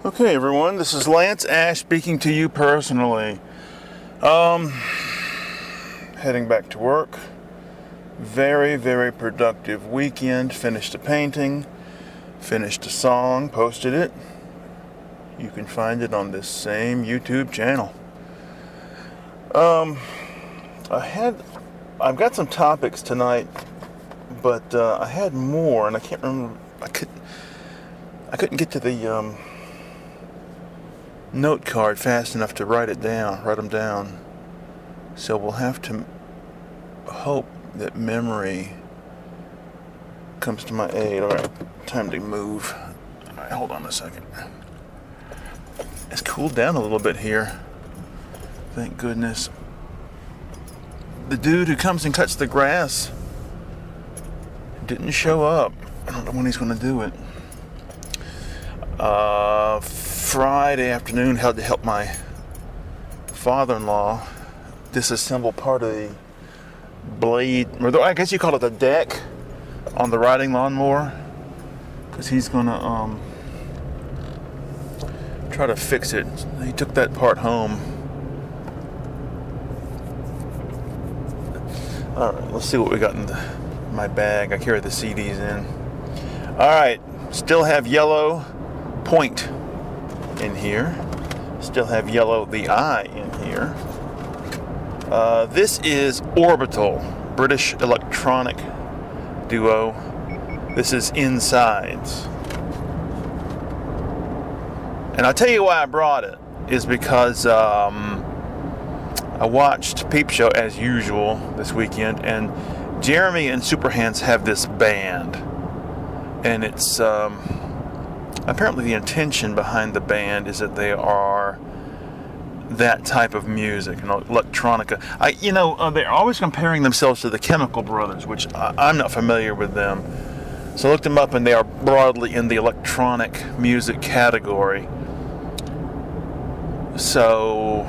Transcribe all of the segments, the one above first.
Okay, everyone, this is Lance Ash speaking to you personally. Heading back to work. Very, very productive weekend. Finished a painting, finished a song, posted it. You can find it on this same YouTube channel. I've got some topics tonight, but I had more, and I can't remember. I couldn't get to the note card fast enough to write them down. So we'll have to hope that memory comes to my aid. All right, time to move. All right, hold on a second. It's cooled down a little bit here. Thank goodness. The dude who comes and cuts the grass didn't show up. I don't know when he's going to do it. Friday afternoon, had to help my father-in-law disassemble part of the blade, or I guess you call it the deck on the riding lawnmower, because he's gonna try to fix it. He took that part home. All right, let's see what we got in my bag. I carry the CDs in. All right, still have Yellow Point in here. Still have Yellow the Eye in here. This is Orbital, British electronic duo. This is Insides. And I'll tell you why I brought it, is because I watched Peep Show as usual this weekend, and Jeremy and Superhands have this band. And it's apparently the intention behind the band is that they are that type of music, electronica. They're always comparing themselves to the Chemical Brothers, which I'm not familiar with them. So I looked them up, and they are broadly in the electronic music category. So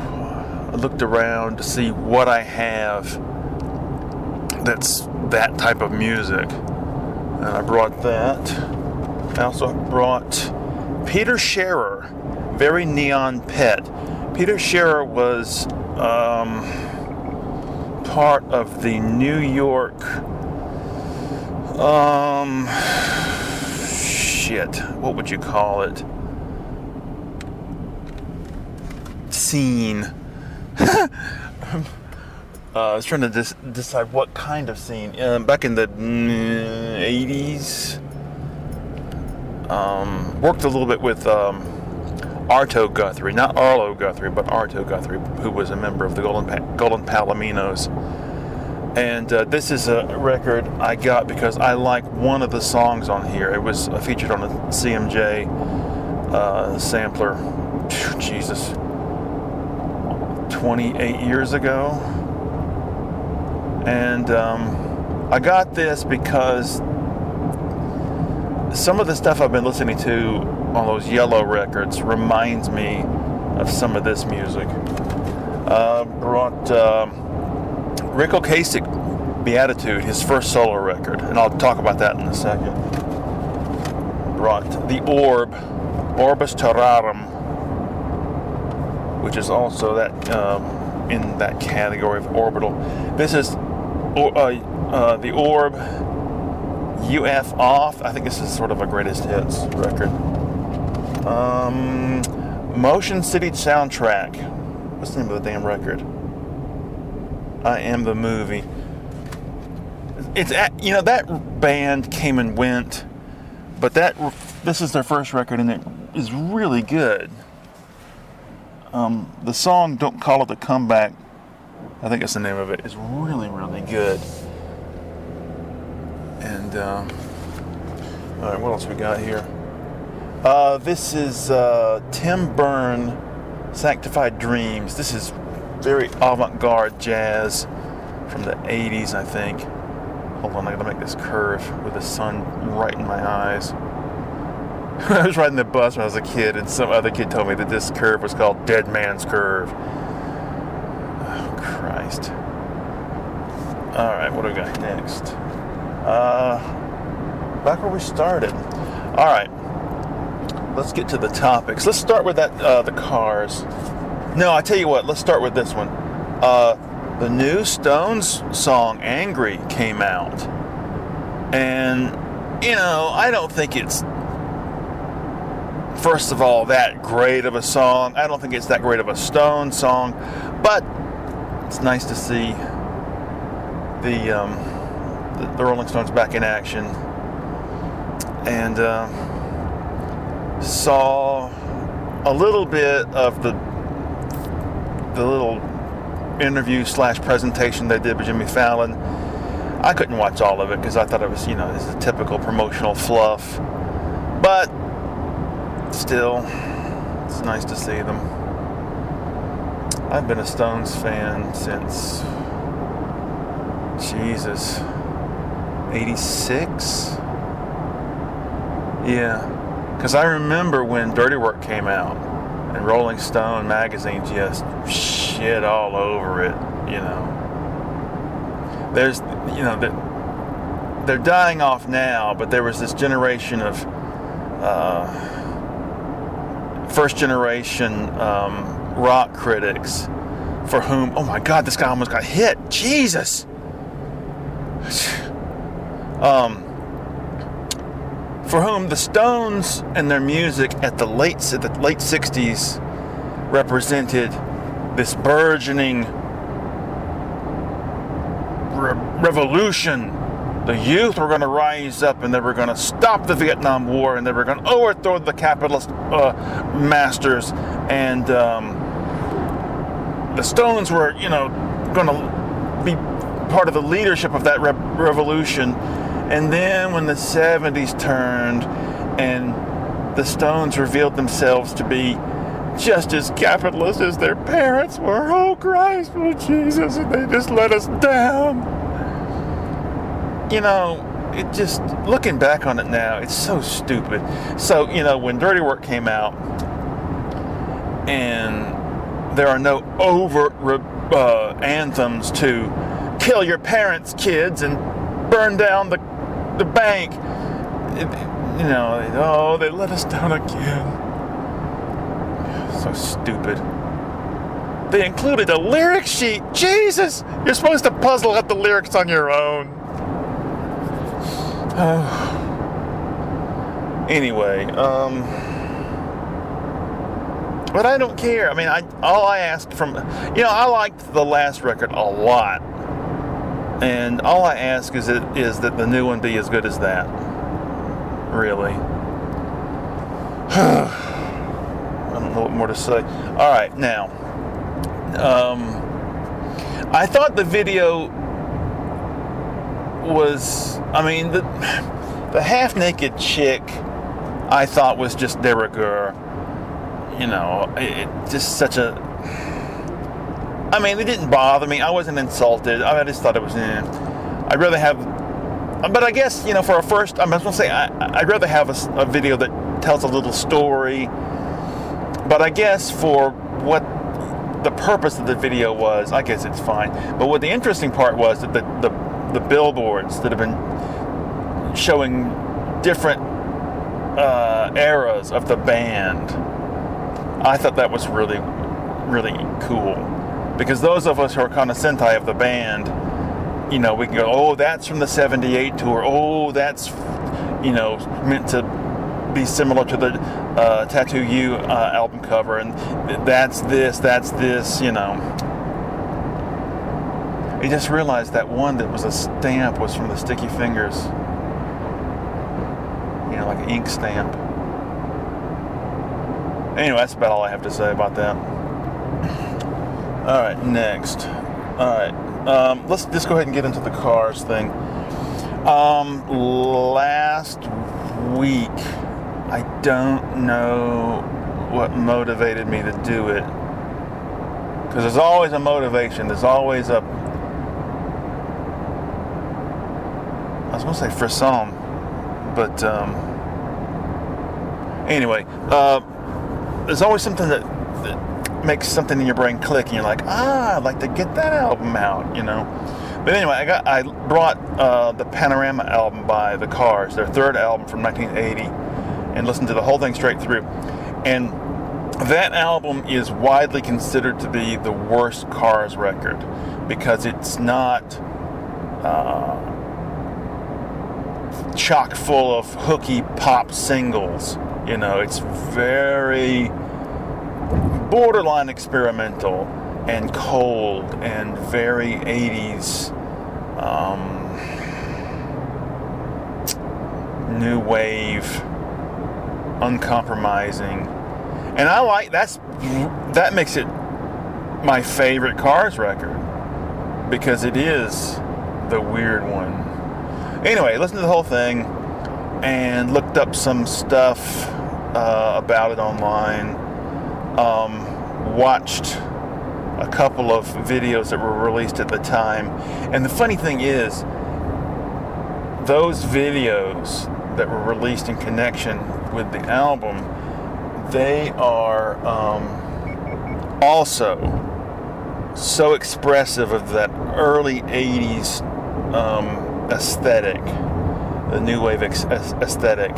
I looked around to see what I have that's that type of music. And I brought that. I also brought Peter Scherer, Very Neon Pet. Peter Scherer was part of the New York what would you call it? Scene. I was trying to decide what kind of scene. Back in the 80s, worked a little bit with Arto Guthrie, not Arlo Guthrie, but Arto Guthrie, who was a member of the Golden Palominos. And this is a record I got because I like one of the songs on here. It was featured on a CMJ sampler. Jesus, 28 years ago. And I got this because some of the stuff I've been listening to on those Yellow records reminds me of some of this music. Brought Rick Ocasek, Beatitude, his first solo record, and I'll talk about that in a second. Brought The Orb, Orbis Terrarum, which is also that in that category of orbital. This is The Orb, UF Off. I think this is sort of a greatest hits record. Motion City Soundtrack. What's the name of the damn record? I Am the Movie. That band came and went, but this is their first record, and it is really good. The song "Don't Call It a Comeback," I think that's the name of it, is really, really good. And all right, what else we got here? This is Tim Byrne, Sanctified Dreams. This is very avant-garde jazz from the 80s, I think. Hold on, I gotta make this curve with the sun right in my eyes. I was riding the bus when I was a kid, and some other kid told me that this curve was called Dead Man's Curve. Oh, Christ. Alright, what do we got next? Back where we started. Alright. let's get to the topics. Let's start with that, the Cars. No, I tell you what, let's start with this one. The new Stones song, Angry, came out. And, I don't think it's, first of all, that great of a song. I don't think it's that great of a Stones song. But it's nice to see the Rolling Stones back in action. And saw a little bit of the little interview / presentation they did with Jimmy Fallon. I couldn't watch all of it because I thought it was, this is typical promotional fluff. But still, it's nice to see them. I've been a Stones fan since, Jesus, 86? Yeah, because I remember when Dirty Work came out and Rolling Stone magazine just shit all over it, There's, they're dying off now, but there was this generation of first generation rock critics for whom, oh my God, this guy almost got hit. Jesus! For whom the Stones and their music at the late 60s represented this burgeoning revolution. The youth were going to rise up and they were going to stop the Vietnam War and they were going to overthrow the capitalist masters. And the Stones were, going to be part of the leadership of that revolution. And then when the 70s turned and the Stones revealed themselves to be just as capitalist as their parents were, oh Christ, oh Jesus, and they just let us down. It just, looking back on it now, it's so stupid. So, when Dirty Work came out and there are no overt anthems to kill your parents, kids, and burn down the bank. They let us down again. So stupid. They included a lyric sheet. Jesus! You're supposed to puzzle out the lyrics on your own. Anyway, but I don't care. I mean, all I ask from, I liked the last record a lot. And all I ask is that the new one be as good as that. Really. I don't know what more to say. All right, now. I thought the video was, the half-naked chick I thought was just de rigueur. It just such a... it didn't bother me. I wasn't insulted. I just thought it was... I'd rather have... But I guess, for a first... I was going to say, I'd rather have a video that tells a little story. But I guess for what the purpose of the video was, I guess it's fine. But what the interesting part was that the billboards that have been showing different eras of the band, I thought that was really, really cool. Because those of us who are kind of Sentai of the band, we can go, oh, that's from the 78 tour. Oh, that's, meant to be similar to the Tattoo You album cover. And that's this. I just realized that one that was a stamp was from the Sticky Fingers. Like an ink stamp. Anyway, that's about all I have to say about that. Alright, next. Alright, let's just go ahead and get into the Cars thing. Last week, I don't know what motivated me to do it. Because there's always a motivation. There's always a... I was going to say frisson. But, anyway, there's always something that makes something in your brain click, and you're like, I'd like to get that album out, But anyway, I brought the Panorama album by the Cars, their third album from 1980, and listened to the whole thing straight through. And that album is widely considered to be the worst Cars record because it's not chock full of hooky pop singles. You know, it's very borderline experimental and cold and very 80s new wave, uncompromising. And I like that makes it my favorite Cars record because it is the weird one. Anyway, listened to the whole thing and looked up some stuff about it online. Watched a couple of videos that were released at the time. And the funny thing is, those videos that were released in connection with the album, they are also so expressive of that early 80s aesthetic, the new wave aesthetic.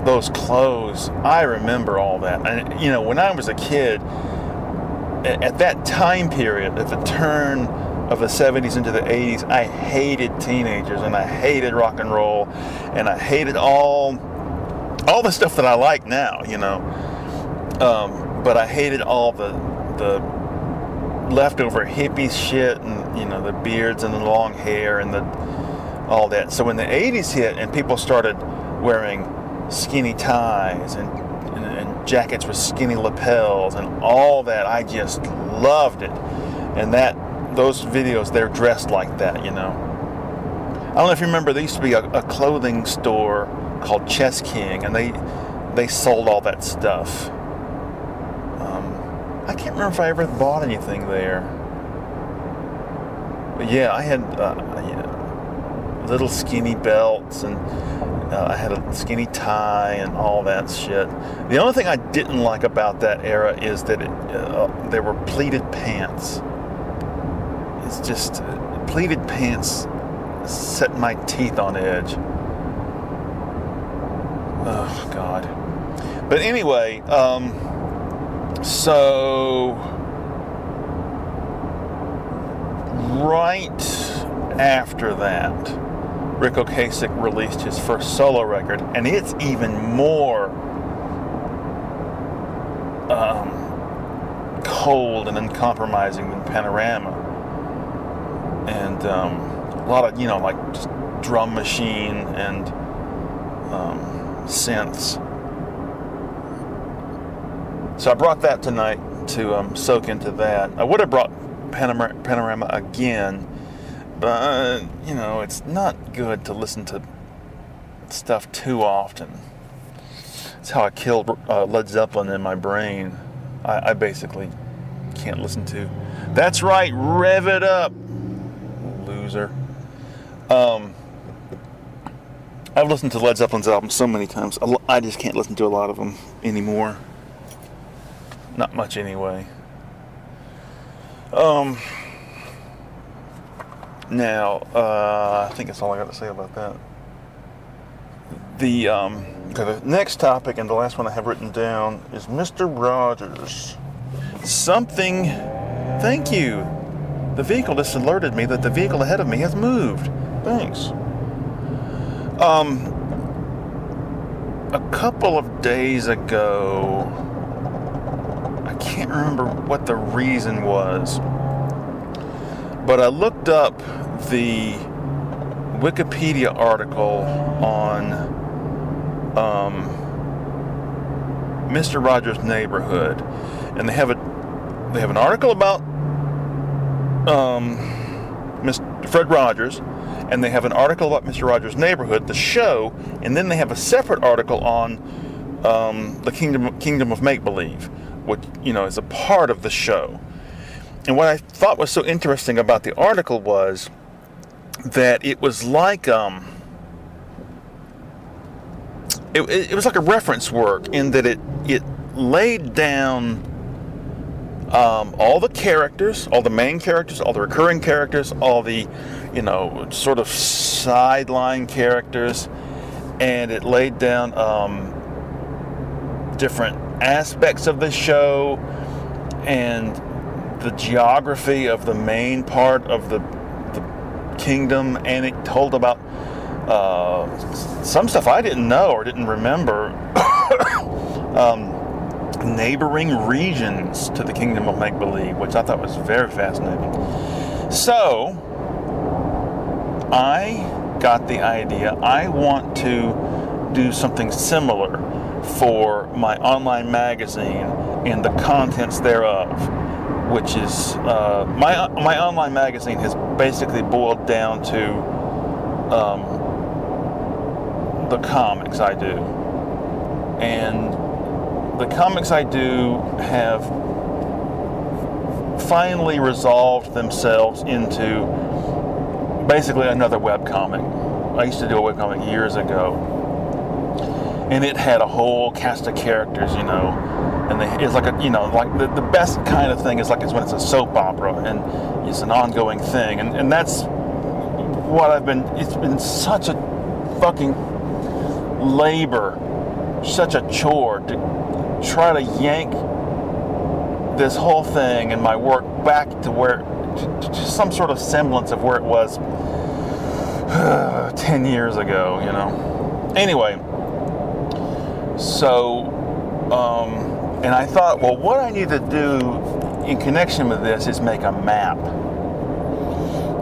Those clothes, I remember all that. And, you know, when I was a kid, at that time period, at the turn of the 70s into the 80s, I hated teenagers and I hated rock and roll and I hated all the stuff that I like now, you know. But I hated all the leftover hippie shit and, you know, the beards and the long hair and all that. So when the 80s hit and people started wearing skinny ties and jackets with skinny lapels and all that, I just loved it. And those videos, they're dressed like that, you know. I don't know if you remember, there used to be a clothing store called Chess King, and they sold all that stuff. I can't remember if I ever bought anything there. But yeah, I had little skinny belts, and I had a skinny tie and all that shit. The only thing I didn't like about that era is that there were pleated pants. It's just pleated pants set my teeth on edge. Oh God. But anyway, so right after that, Rick Ocasek released his first solo record, and it's even more cold and uncompromising than Panorama. And a lot of, you know, like just drum machine and synths. So I brought that tonight to soak into that. I would have brought Panorama again, but, you know, it's not good to listen to stuff too often. It's how I killed Led Zeppelin in my brain. I basically can't listen to. That's right, rev it up, loser. I've listened to Led Zeppelin's albums so many times. I just can't listen to a lot of them anymore. Not much anyway. Now, I think that's all I got to say about that. The next topic, and the last one I have written down, is Mr. Rogers. Thank you. The vehicle just alerted me that the vehicle ahead of me has moved. Thanks. A couple of days ago, I can't remember what the reason was, but I looked up the Wikipedia article on Mr. Rogers' Neighborhood, and they have an article about Mr. Fred Rogers, and they have an article about Mr. Rogers' Neighborhood, the show, and then they have a separate article on the Kingdom of Make-Believe, which, you know, is a part of the show. And what I thought was so interesting about the article was that it was like it was like a reference work in that it laid down all the characters, all the main characters, all the recurring characters, all the, you know, sort of sideline characters, and it laid down different aspects of the show and the geography of the main part of the kingdom, and it told about some stuff I didn't know or didn't remember. Neighboring regions to the kingdom of make-believe, which I thought was very fascinating. So I got the idea I want to do something similar for my online magazine and the contents thereof, which is my online magazine has basically boiled down to the comics I do. And the comics I do have finally resolved themselves into basically another webcomic. I used to do a webcomic years ago, and it had a whole cast of characters, and it's like like the best kind of thing is like it's when it's a soap opera and it's an ongoing thing, and that's what it's been such a fucking labor, such a chore to try to yank this whole thing and my work back to some sort of semblance of where it was 10 years ago, Anyway, so, and I thought, well, what I need to do in connection with this is make a map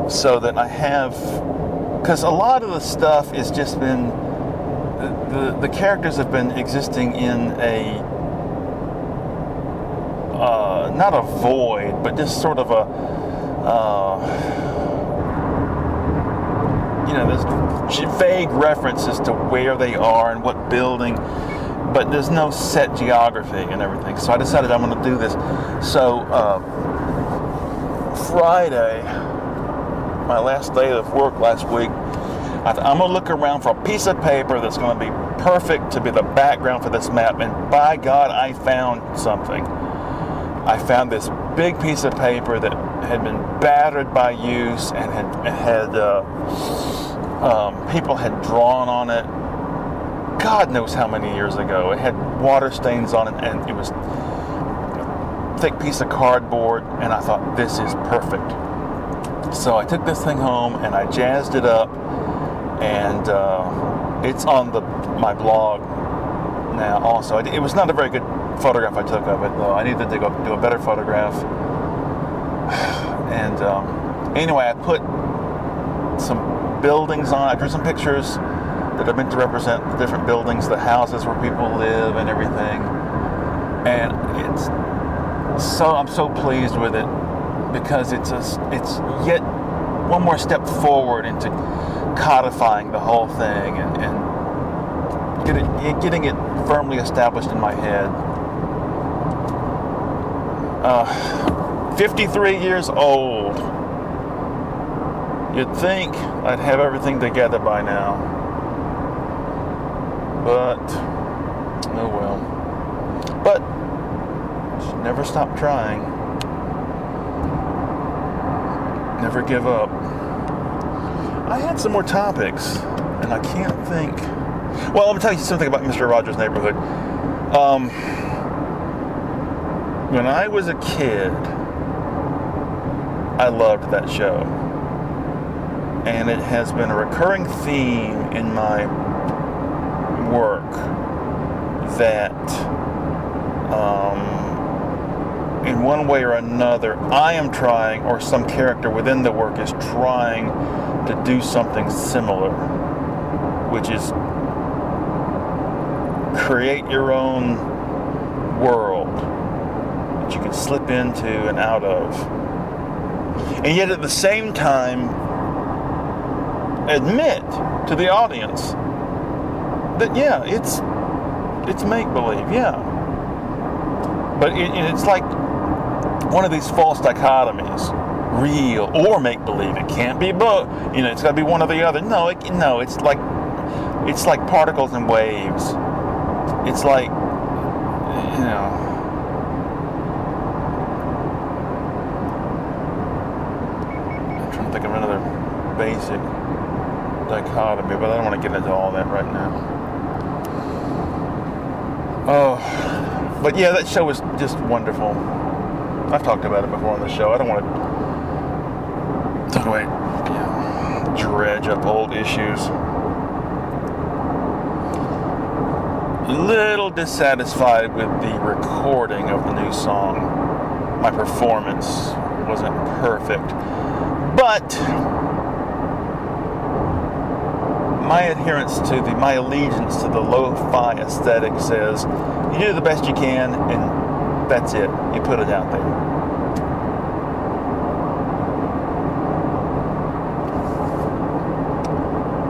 so that I have, because a lot of the stuff has just been, the characters have been existing in a, not a void, but just sort of a, there's vague references to where they are and what building, but there's no set geography and everything. So I decided I'm going to do this. So Friday, my last day of work last week, I thought I'm going to look around for a piece of paper that's going to be perfect to be the background for this map. And by God, I found something. I found this big piece of paper that had been battered by use and had people had drawn on it God knows how many years ago. It had water stains on it, and it was a thick piece of cardboard, and I thought, this is perfect. So I took this thing home and I jazzed it up, and it's on my blog now also. It was not a very good photograph I took of it, though. I needed to do a better photograph. And anyway, I put some buildings on. I drew some pictures that are meant to represent the different buildings, the houses where people live and everything. And I'm so pleased with it, because it's yet one more step forward into codifying the whole thing and getting it firmly established in my head. 53 years old. You'd think I'd have everything together by now. But, oh well. But, should never stop trying. Never give up. I had some more topics, and I can't think. Well, let me tell you something about Mr. Rogers' Neighborhood. When I was a kid, I loved that show. And it has been a recurring theme in my work that in one way or another I am trying, or some character within the work is trying to do something similar, which is create your own world that you can slip into and out of, and yet at the same time admit to the audience that it's make-believe, but it's like one of these false dichotomies: real or make-believe. It can't be both. It's got to be one or the other. No, it's like particles and waves. It's like, I'm trying to think of another basic. dichotomy, but I don't want to get into all that right now. Oh, but yeah, that show was just wonderful. I've talked about it before on the show. I don't want to dredge up old issues. A little dissatisfied with the recording of the new song. My performance wasn't perfect, but my allegiance to the lo-fi aesthetic says you do the best you can, and that's it. You put it out there.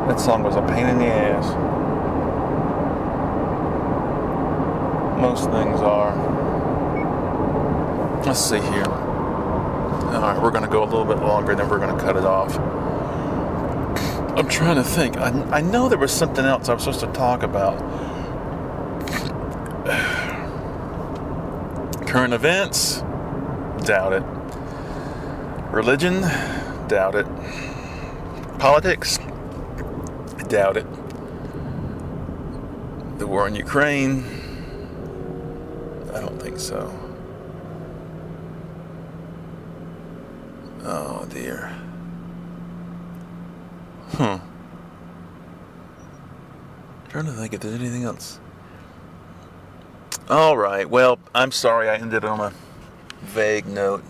That song was a pain in the ass. Most things are. Let's see here. Alright, we're going to go a little bit longer, then we're going to cut it off. I'm trying to think. I know there was something else I was supposed to talk about. Current events? Doubt it. Religion? Doubt it. Politics? Doubt it. The war in Ukraine? I don't think so. Oh dear. Trying to think if there's anything else. Alright, well, I'm sorry I ended on a vague note.